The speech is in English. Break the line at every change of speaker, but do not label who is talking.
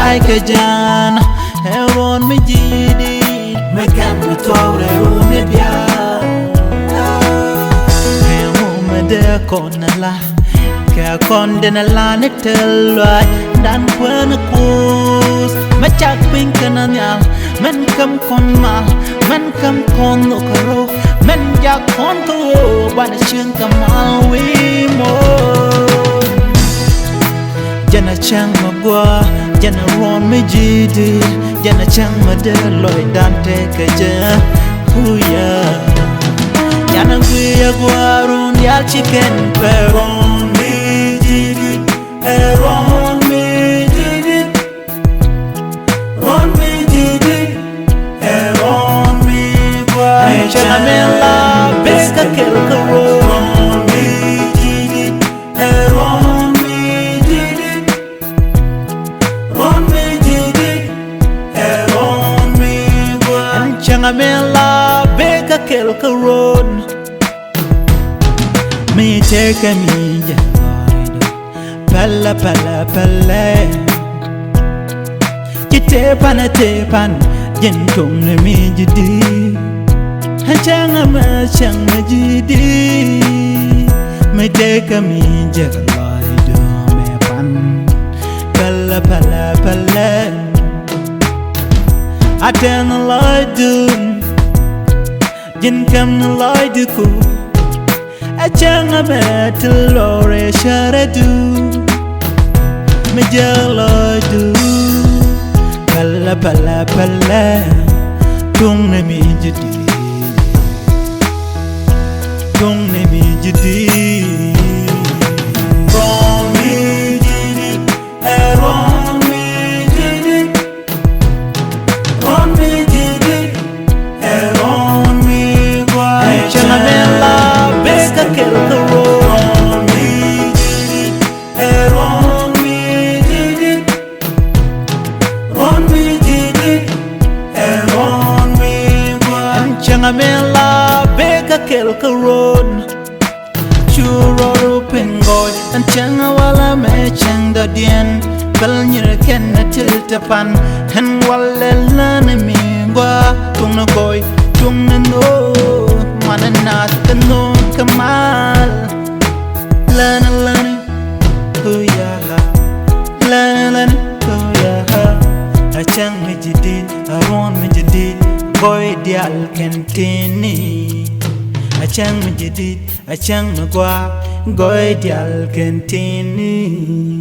like a jan Heron me jidi Me can me tore me bia Me de konala Ka kondena la ne telwa Dan kwen kus Me chak pink na nyal Men kam kon mal Men kam kon okaro Men jak kon to Wana shun kamal we mo Jana Chang magwa Jana ron me jidi Jana Chang made loy dante kaja Huya Jana guya guarun yal chicken peron me jidi Ron me jidi Ron me jidi Ron me gua Jana mela beska kelkaro Ron me jidi Ron me jidi Ron me jidi Ron me gua Jana mela beka kelkaro Me take a me Palla palla palla Jitepan a tepan Jentung na me jidi Hachanga ma chang ma jidi Me take a me jagalaido me pan Palla palla palla Aten a laidun Jin kam na laiduku Achanga betlore sharadu Me jaladu Palla palla palla Tung ne mi jidi Tung ne mi jidi Ron mi jidi Ron mi jidi Ron mi jidi Ron mi gua Achanga mela Beska kelkaro Ron mi jidi Ron mi jidi Ron mi jidi Ron mi gua Changa mela beka kelkaro Churo rupengoy Changa wala me chang da dien Bel nyir kenna tiltapan Hen wala lana mi gua Tung na goy tung na no Mananat no kamal Lana lana Huya Lana Huya Achang me jidid Aron me jidid Goy dial kentini Achang me jidid Achang me gwa Goy dial kentini